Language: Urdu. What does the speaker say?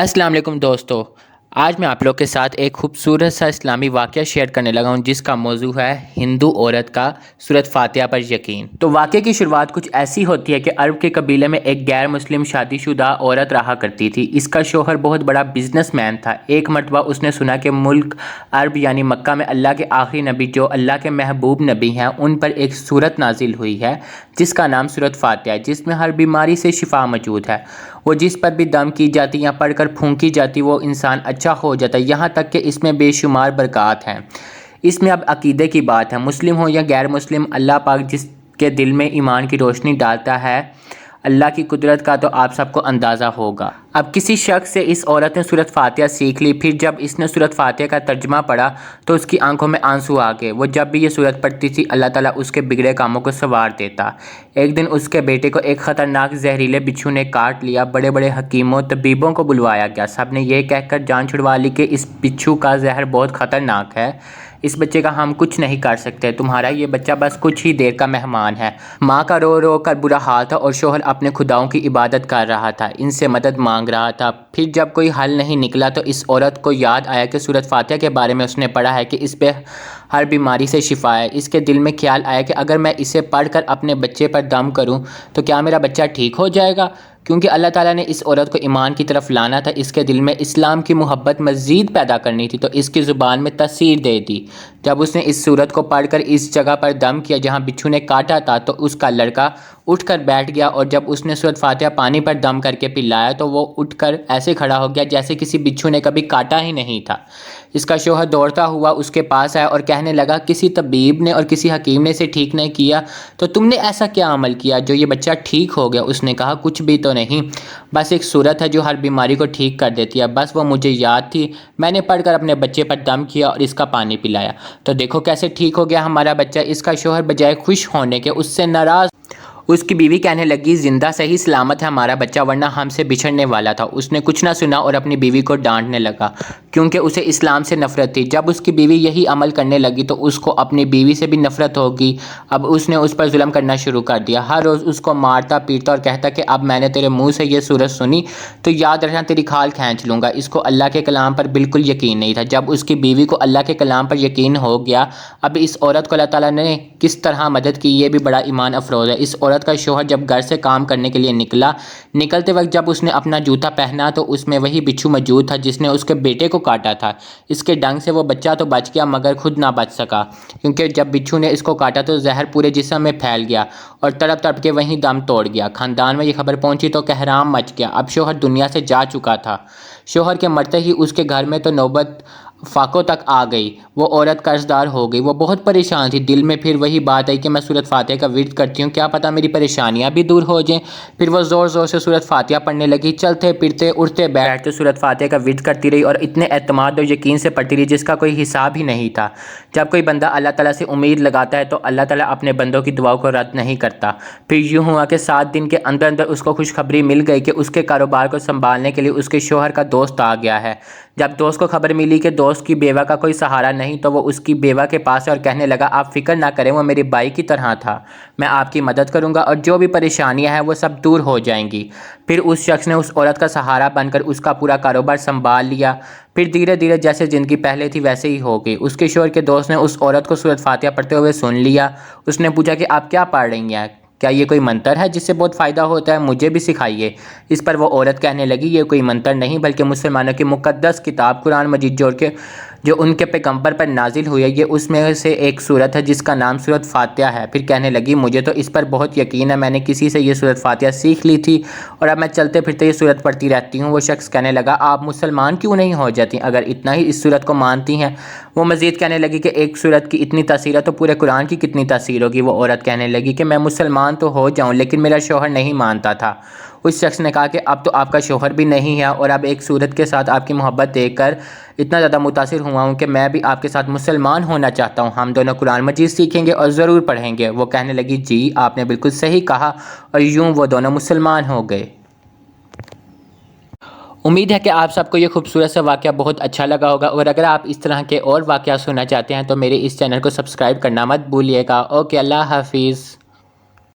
السلام علیکم دوستو، آج میں آپ لوگ کے ساتھ ایک خوبصورت سا اسلامی واقعہ شیئر کرنے لگا ہوں جس کا موضوع ہے ہندو عورت کا سورۃ فاتحہ پر یقین۔ تو واقعے کی شروعات کچھ ایسی ہوتی ہے کہ عرب کے قبیلے میں ایک غیر مسلم شادی شدہ عورت رہا کرتی تھی۔ اس کا شوہر بہت بڑا بزنس مین تھا۔ ایک مرتبہ اس نے سنا کہ ملک عرب یعنی مکہ میں اللہ کے آخری نبی جو اللہ کے محبوب نبی ہیں ان پر ایک سورت نازل ہوئی ہے جس کا نام سورۃ فاتحہ ہے، جس میں ہر بیماری سے شفا موجود ہے۔ وہ جس پر بھی دم کی جاتی یا پڑھ کر پھونکی جاتی وہ انسان اچھا ہو جاتا ہے، یہاں تک کہ اس میں بے شمار برکات ہیں۔ اس میں اب عقیدے کی بات ہے، مسلم ہو یا غیر مسلم، اللہ پاک جس کے دل میں ایمان کی روشنی ڈالتا ہے، اللہ کی قدرت کا تو آپ سب کو اندازہ ہوگا۔ اب کسی شخص سے اس عورت نے سورۃ فاتحہ سیکھ لی، پھر جب اس نے سورۃ فاتحہ کا ترجمہ پڑھا تو اس کی آنکھوں میں آنسو آ گئے۔ وہ جب بھی یہ سورت پڑھتی تھی اللہ تعالیٰ اس کے بگڑے کاموں کو سنوار دیتا۔ ایک دن اس کے بیٹے کو ایک خطرناک زہریلے بچھو نے کاٹ لیا۔ بڑے بڑے حکیموں طبیبوں کو بلوایا گیا، سب نے یہ کہہ کر جان چھڑوا لی کہ اس بچھو کا زہر بہت خطرناک ہے، اس بچے کا ہم کچھ نہیں کر سکتے، تمہارا یہ بچہ بس کچھ ہی دیر کا مہمان ہے۔ ماں کا رو رو کر برا حال تھا اور شوہر اپنے خداؤں کی عبادت کر رہا تھا، ان سے مدد مانگ رہا تھا۔ پھر جب کوئی حل نہیں نکلا تو اس عورت کو یاد آیا کہ سورۃ فاتحہ کے بارے میں اس نے پڑھا ہے کہ اس پہ ہر بیماری سے شفا ہے۔ اس کے دل میں خیال آیا کہ اگر میں اسے پڑھ کر اپنے بچے پر دم کروں تو کیا میرا بچہ ٹھیک ہو جائے گا؟ کیونکہ اللہ تعالیٰ نے اس عورت کو ایمان کی طرف لانا تھا، اس کے دل میں اسلام کی محبت مزید پیدا کرنی تھی، تو اس کی زبان میں تاثیر دے دی۔ جب اس نے اس سورت کو پڑھ کر اس جگہ پر دم کیا جہاں بچھو نے کاٹا تھا تو اس کا لڑکا اٹھ کر بیٹھ گیا، اور جب اس نے سورۃ فاتحہ پانی پر دم کر کے پلایا تو وہ اٹھ کر ایسے کھڑا ہو گیا جیسے کسی بچھو نے کبھی کاٹا ہی نہیں تھا۔ اس کا شوہر دوڑتا ہوا اس کے پاس آیا اور کہنے لگا کسی طبیب نے اور کسی حکیم نے اسے ٹھیک نہیں کیا تو تم نے ایسا کیا عمل کیا جو یہ بچہ ٹھیک ہو گیا؟ اس نے کہا کچھ بھی تو نہیں، بس ایک سورت ہے جو ہر بیماری کو ٹھیک کر دیتی ہے، بس وہ مجھے یاد تھی، میں نے پڑھ کر اپنے بچے پر دم کیا اور اس کا پانی پلایا، تو دیکھو کیسے ٹھیک ہو گیا ہمارا بچہ۔ اس کا شوہر بجائے خوش ہونے کے اس سے ناراض۔ اس کی بیوی کہنے لگی زندہ صحیح سلامت ہے ہمارا بچہ، ورنہ ہم سے بچھڑنے والا تھا۔ اس نے کچھ نہ سنا اور اپنی بیوی کو ڈانٹنے لگا کیونکہ اسے اسلام سے نفرت تھی۔ جب اس کی بیوی یہی عمل کرنے لگی تو اس کو اپنی بیوی سے بھی نفرت ہوگی۔ اب اس نے اس پر ظلم کرنا شروع کر دیا، ہر روز اس کو مارتا پیٹتا اور کہتا کہ اب میں نے تیرے منہ سے یہ سورت سنی تو یاد رکھنا تیری کھال کھینچ لوں گا۔ اس کو اللہ کے کلام پر بالکل یقین نہیں تھا۔ جب اس کی بیوی کو اللہ کے کلام پر یقین ہو گیا، اب اس عورت کو اللہ تعالیٰ نے کس طرح مدد کی یہ بھی بڑا ایمان افروز ہے۔ اس عورت کا شوہر جب گھر سے کام کرنے کے لیے نکلا، نکلتے وقت جب اس نے اپنا جوتا پہنا تو اس میں وہی بچھو موجود تھا جس نے اس کے بیٹے کو کاٹا تھا۔ اس کے ڈنگ سے وہ بچہ تو بچ گیا مگر خود نہ بچ سکا، کیونکہ جب بچھو نے اس کو کاٹا تو زہر پورے جسم میں پھیل گیا اور تڑپ تڑپ کے وہیں دم توڑ گیا۔ خاندان میں یہ خبر پہنچی تو کہرام مچ گیا۔ اب شوہر دنیا سے جا چکا تھا۔ شوہر کے مرتے ہی اس کے گھر میں تو نوبت فاقوں تک آ گئی، وہ عورت قرض دار ہو گئی، وہ بہت پریشان تھی۔ دل میں پھر وہی بات آئی کہ میں سورۃ فاتحہ کا ورد کرتی ہوں، کیا پتہ میری پریشانیاں بھی دور ہو جائیں۔ پھر وہ زور زور سے سورۃ فاتحہ پڑھنے لگی، چلتے پھرتے اٹھتے بیٹھتے سورۃ فاتحہ کا ورد کرتی رہی اور اتنے اعتماد اور یقین سے پڑھتی رہی جس کا کوئی حساب ہی نہیں تھا۔ جب کوئی بندہ اللہ تعالیٰ سے امید لگاتا ہے تو اللہ تعالیٰ اپنے بندوں کی دعاؤں کو رد نہیں کرتا۔ پھر یوں ہوا کہ 7 دن کے اندر اندر اس کو خوشخبری مل گئی کہ اس کے کاروبار کو سنبھالنے کے لیے اس کے شوہر کا دوست آ گیا ہے۔ جب دوست کو خبر ملی کہ دوست کی بیوہ کا کوئی سہارا نہیں تو وہ اس کی بیوہ کے پاس ہے اور کہنے لگا آپ فکر نہ کریں، وہ میری بائی کی طرح تھا، میں آپ کی مدد کروں گا اور جو بھی پریشانیاں ہیں وہ سب دور ہو جائیں گی۔ پھر اس شخص نے اس عورت کا سہارا بن کر اس کا پورا کاروبار سنبھال لیا۔ پھر دھیرے دھیرے جیسے زندگی پہلے تھی ویسے ہی ہو گئی۔ اس کے شوہر کے دوست نے اس عورت کو سورۃ فاتحہ پڑھتے ہوئے سن لیا۔ اس نے پوچھا کہ آپ کیا پڑھ رہی ہیں؟ کیا یہ کوئی منتر ہے جس سے بہت فائدہ ہوتا ہے؟ مجھے بھی سکھائیے۔ اس پر وہ عورت کہنے لگی یہ کوئی منتر نہیں بلکہ مسلمانوں کی مقدس کتاب قرآن مجید جو ان کے پیغمبر پر نازل ہوئی ہے، یہ اس میں سے ایک سورت ہے جس کا نام سورۃ فاتحہ ہے۔ پھر کہنے لگی مجھے تو اس پر بہت یقین ہے، میں نے کسی سے یہ سورۃ فاتحہ سیکھ لی تھی اور اب میں چلتے پھرتے یہ سورت پڑھتی رہتی ہوں۔ وہ شخص کہنے لگا آپ مسلمان کیوں نہیں ہو جاتی اگر اتنا ہی اس سورت کو مانتی ہیں؟ وہ مزید کہنے لگی کہ ایک سورت کی اتنی تاثیر ہے تو پورے قرآن کی کتنی تاثیر ہوگی؟ وہ عورت کہنے لگی کہ میں مسلمان تو ہو جاؤں لیکن میرا شوہر نہیں مانتا تھا۔ اس شخص نے کہا کہ اب تو آپ کا شوہر بھی نہیں ہے اور اب ایک سورت کے ساتھ آپ کی محبت دیکھ کر اتنا زیادہ متاثر ہوا ہوں کہ میں بھی آپ کے ساتھ مسلمان ہونا چاہتا ہوں، ہم دونوں قرآن مجید سیکھیں گے اور ضرور پڑھیں گے۔ وہ کہنے لگی جی آپ نے بالکل صحیح کہا، اور یوں وہ دونوں مسلمان ہو گئے۔ امید ہے کہ آپ سب کو یہ خوبصورت سا واقعہ بہت اچھا لگا ہوگا، اور اگر آپ اس طرح کے اور واقعات سننا چاہتے ہیں تو میرے اس چینل کو سبسکرائب کرنا مت بھولیے گا۔ اوکے، اللہ حافظ۔